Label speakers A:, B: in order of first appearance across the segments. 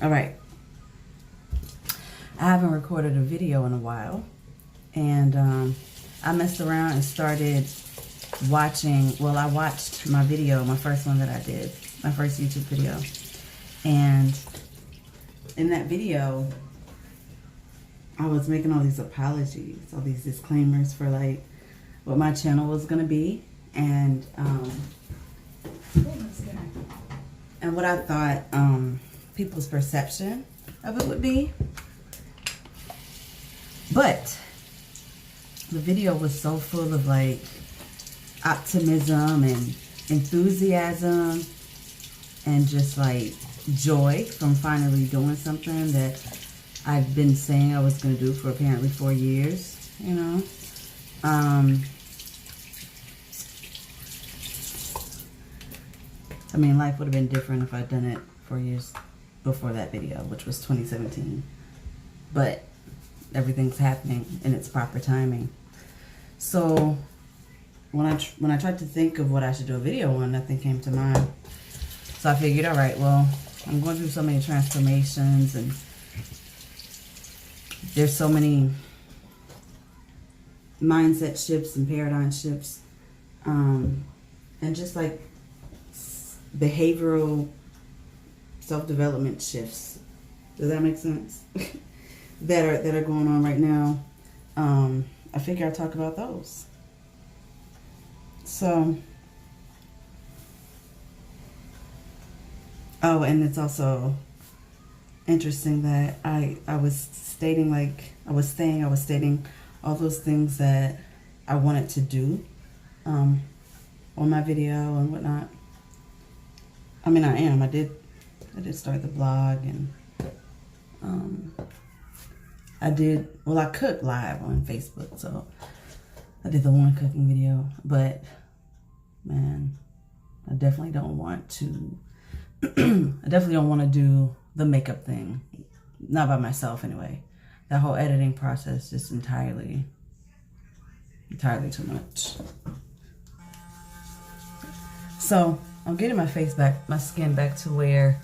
A: All right. I haven't recorded a video in a while, and I messed around and started watching. Well, I watched my video, my first one that I did, my first YouTube video, and in that video, I was making all these apologies, all these disclaimers for like what my channel was gonna be, and what I thought people's perception of it would be. But the video was so full of like optimism and enthusiasm and just like joy from finally doing something that I've been saying I was going to do for apparently 4 years, you know. I mean, life would have been different if I'd done it 4 years before that video, which was 2017. But everything's happening in its proper timing. So when I tried to think of what I should do a video on, nothing came to mind. So I figured, all right, well, I'm going through so many transformations, and there's so many mindset shifts and paradigm shifts, and just like behavioral self-development shifts. Does that make sense? that are going on right now. I figure I'll talk about those. So, oh, and it's also interesting that I was stating all those things that I wanted to do on my video and whatnot. I mean, I did start the blog, and I cook live on Facebook, so I did the one cooking video, but man, I definitely don't want to do the makeup thing. Not by myself anyway. That whole editing process just entirely too much. So I'm getting my skin back to where,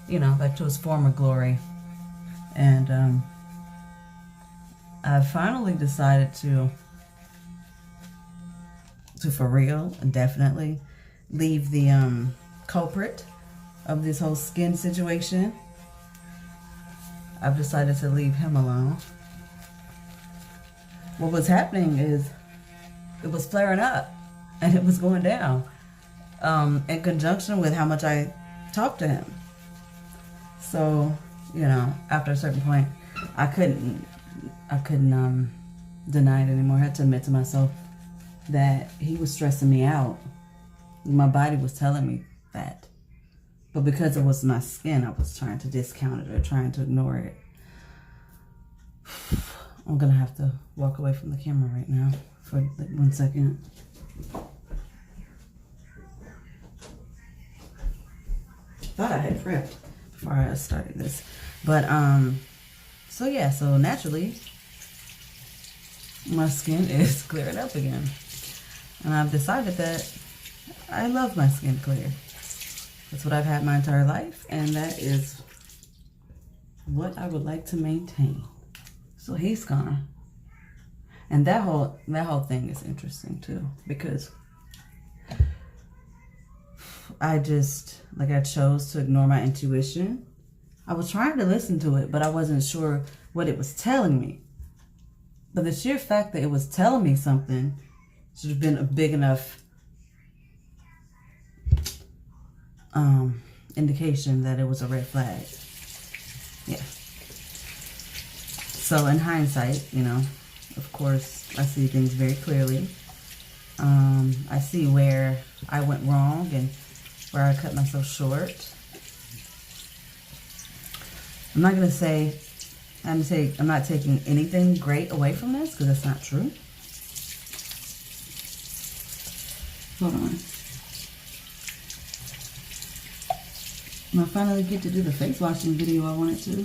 A: you know, back to its former glory. And I finally decided to for real and definitely leave the culprit of this whole skin situation. I've decided to leave him alone. What was happening is it was flaring up and it was going down in conjunction with how much I talked to him. So, you know, after a certain point, I couldn't deny it anymore. I had to admit to myself that he was stressing me out. My body was telling me that. But because it was my skin, I was trying to discount it or trying to ignore it. I'm gonna have to walk away from the camera right now for like 1 second. Thought I had prepped before I started this. But so yeah, so naturally my skin is clearing up again. And I've decided that I love my skin clear. That's what I've had my entire life, and that is what I would like to maintain. So he's gone. And that whole thing is interesting too, because I chose to ignore my intuition. I was trying to listen to it, but I wasn't sure what it was telling me. But the sheer fact that it was telling me something should have been a big enough indication that it was a red flag. Yeah. So in hindsight, you know, of course, I see things very clearly. I see where I went wrong and where I cut myself short. I'm not taking anything great away from this, because that's not true. Hold on. I finally get to do the face washing video I wanted to.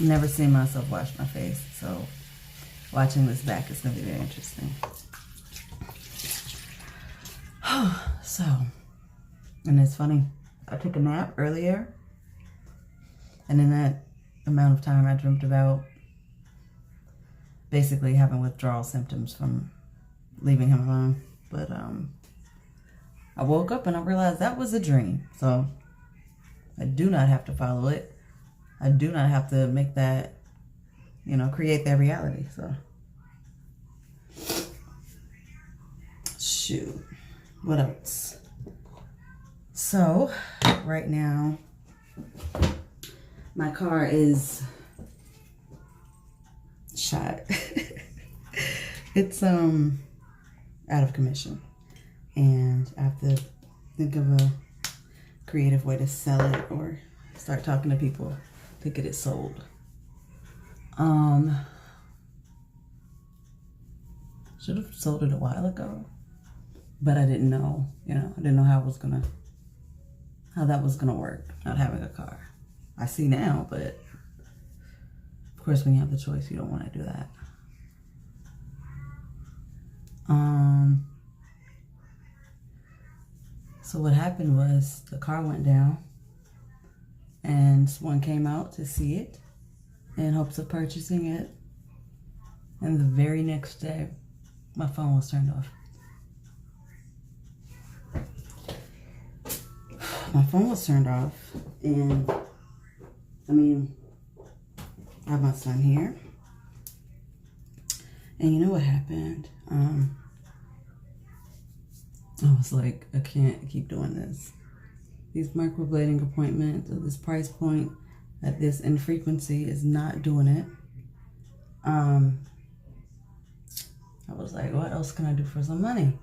A: never seen myself wash my face, so watching this back is going to be very interesting. So, and it's funny, I took a nap earlier, and in that amount of time I dreamt about basically having withdrawal symptoms from leaving him alone. But I woke up and I realized that was a dream, so I do not have to follow it. I do not have to make that, you know, create that reality. So shoot, what else? So right now my car is shot. It's out of commission, and I have to think of a creative way to sell it or start talking to people to get it sold. Should have sold it a while ago, but I didn't know, you know, I didn't know how that was gonna work, not having a car. I see now, but of course when you have the choice, you don't want to do that. So what happened was the car went down and someone came out to see it in hopes of purchasing it. And the very next day, my phone was turned off. My phone was turned off, and I mean, I have my son here. And you know what happened? I was like, I can't keep doing this. These microblading appointments at this price point, at this infrequency, is not doing it. I was like, what else can I do for some money?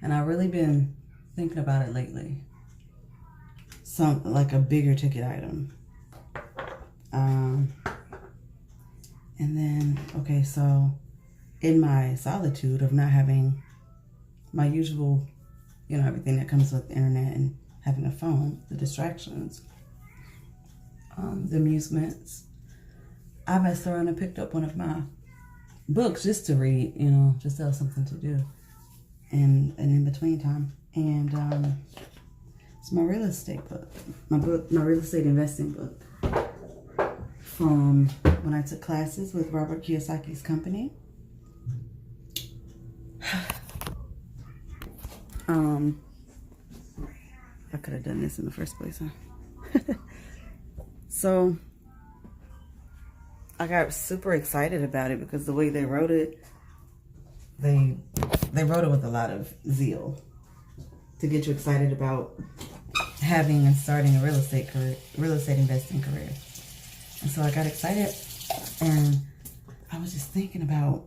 A: And I've really been thinking about it lately. Like a bigger ticket item. And then, okay, so in my solitude of not having my usual, you know, everything that comes with the internet and having a phone, the distractions, the amusements, I messed around and picked up one of my books just to read, you know, just to have something to do and in between time. And it's my real estate book, my real estate investing book from when I took classes with Robert Kiyosaki's company. I could have done this in the first place, huh? So I got super excited about it because the way they wrote it, they wrote it with a lot of zeal to get you excited about having and starting a real estate investing career. And so I got excited, and I was just thinking about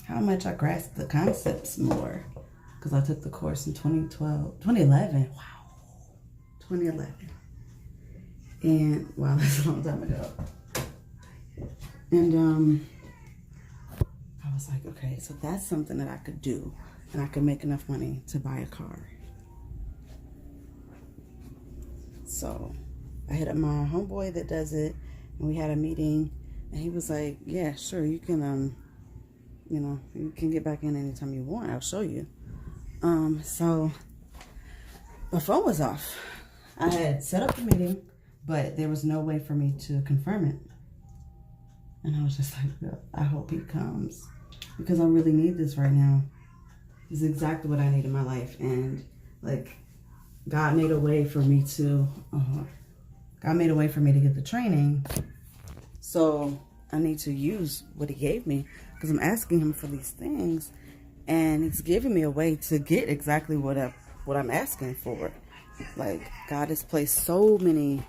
A: how much I grasped the concepts more, because I took the course in 2011. Wow, 2011. And wow, that's a long time ago. And I was like, okay, so that's something that I could do, and I could make enough money to buy a car. So I hit up my homeboy that does it, and we had a meeting, and he was like, yeah, sure, you can, you know, you can get back in anytime you want. I'll show you. So my phone was off. I had set up the meeting, but there was no way for me to confirm it. And I was just like, I hope he comes, because I really need this right now. This is exactly what I need in my life. And like, God made a way for me to get the training. So I need to use what he gave me, because I'm asking him for these things, and he's giving me a way to get exactly what I'm asking for. Like, God has placed so many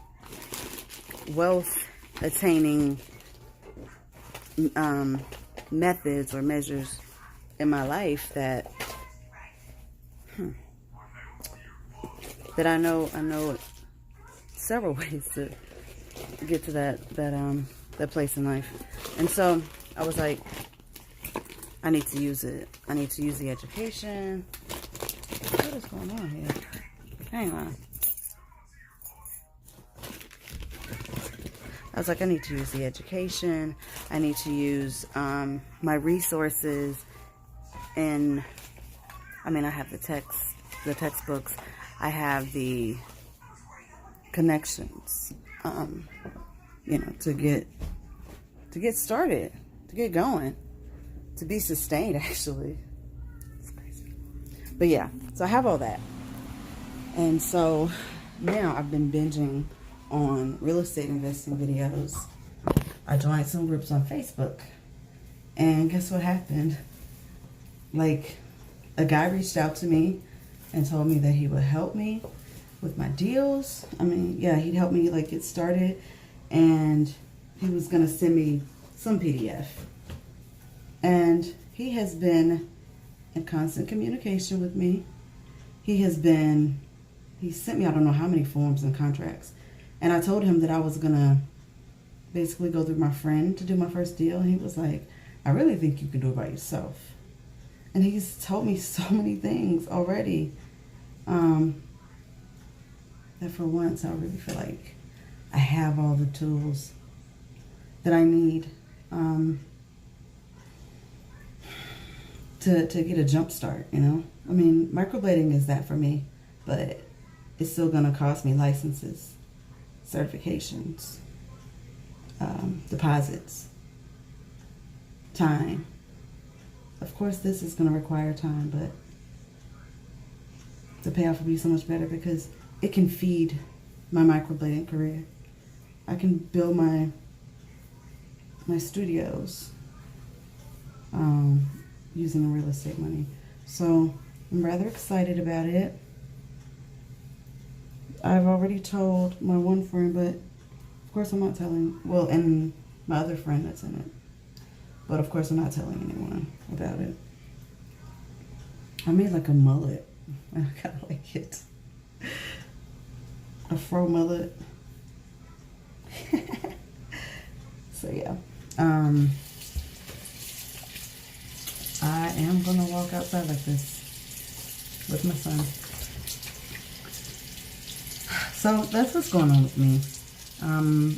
A: wealth attaining methods or measures in my life that I know several ways to get to that place in life. And so I was like, I need to use it. I need to use the education. What is going on here? Hang on. I was like, I need to use the education. I need to use my resources. And I mean, I have the textbooks. I have the connections, you know, to get started, to get going, to be sustained, actually. It's crazy. But yeah, so I have all that. And so now I've been binging on real estate investing videos. I joined some groups on Facebook. And guess what happened? Like, a guy reached out to me and told me that he would help me with my deals. I mean, yeah, he'd help me like get started, and he was gonna send me some PDF. And he has been in constant communication with me. He sent me I don't know how many forms and contracts. And I told him that I was gonna basically go through my friend to do my first deal. And he was like, I really think you can do it by yourself. And he's told me so many things already, that for once I really feel like I have all the tools that I need to get a jump start, you know? I mean, microblading is that for me, but it's still gonna cost me licenses, certifications, deposits, time. Of course, this is going to require time, but the payoff will be so much better because it can feed my microblading career. I can build my studios using the real estate money. So I'm rather excited about it. I've already told my one friend, but of course I'm not telling, well, and my other friend that's in it. But of course I'm not telling anyone about it. I made like a mullet, and I kind of like it. A fro mullet. So yeah. I am gonna walk outside like this with my son. So that's what's going on with me.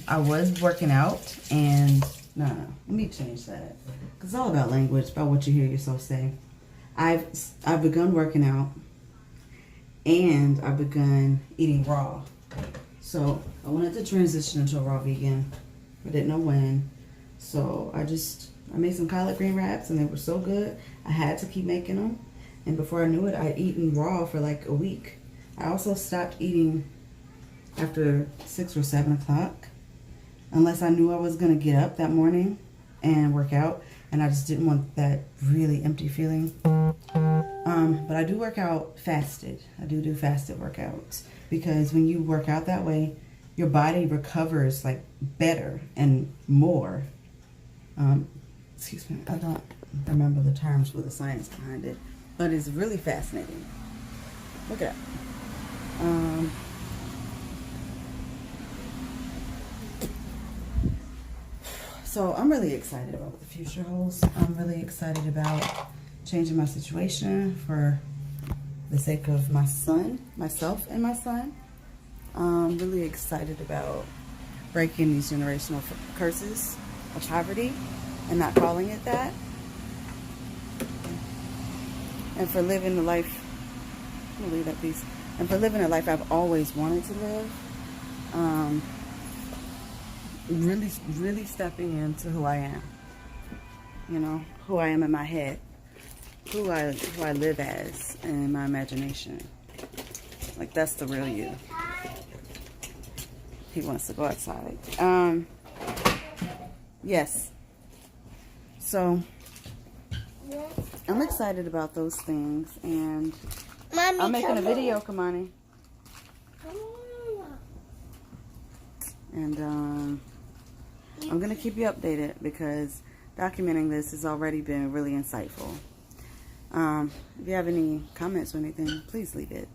A: I was working out, and no, let me change that. Cause it's all about language, about what you hear yourself say. I've begun working out, and I've begun eating raw. So I wanted to transition into a raw vegan. I didn't know when. So I made some collard green wraps, and they were so good. I had to keep making them. And before I knew it, I'd eaten raw for like a week. I also stopped eating after 6 or 7 o'clock, unless I knew I was going to get up that morning and work out, and I just didn't want that really empty feeling. But I do work out fasted. I do fasted workouts, because when you work out that way, your body recovers like better and more. Excuse me, I don't remember the terms for the science behind it, but it's really fascinating. Look at that. So I'm really excited about what the future holds. I'm really excited about changing my situation for the sake of my son, myself and my son. I'm really excited about breaking these generational curses of poverty and not calling it that. And for living the life, I'm gonna leave that piece. And for living a life I've always wanted to live. Really stepping into who I am. You know, who I am in my head. Who I live as in my imagination. Like, that's the real you. He wants to go outside. Yes. So, I'm excited about those things, and Mommy, I'm making a video, Kamani. And I'm going to keep you updated, because documenting this has already been really insightful. If you have any comments or anything, please leave it.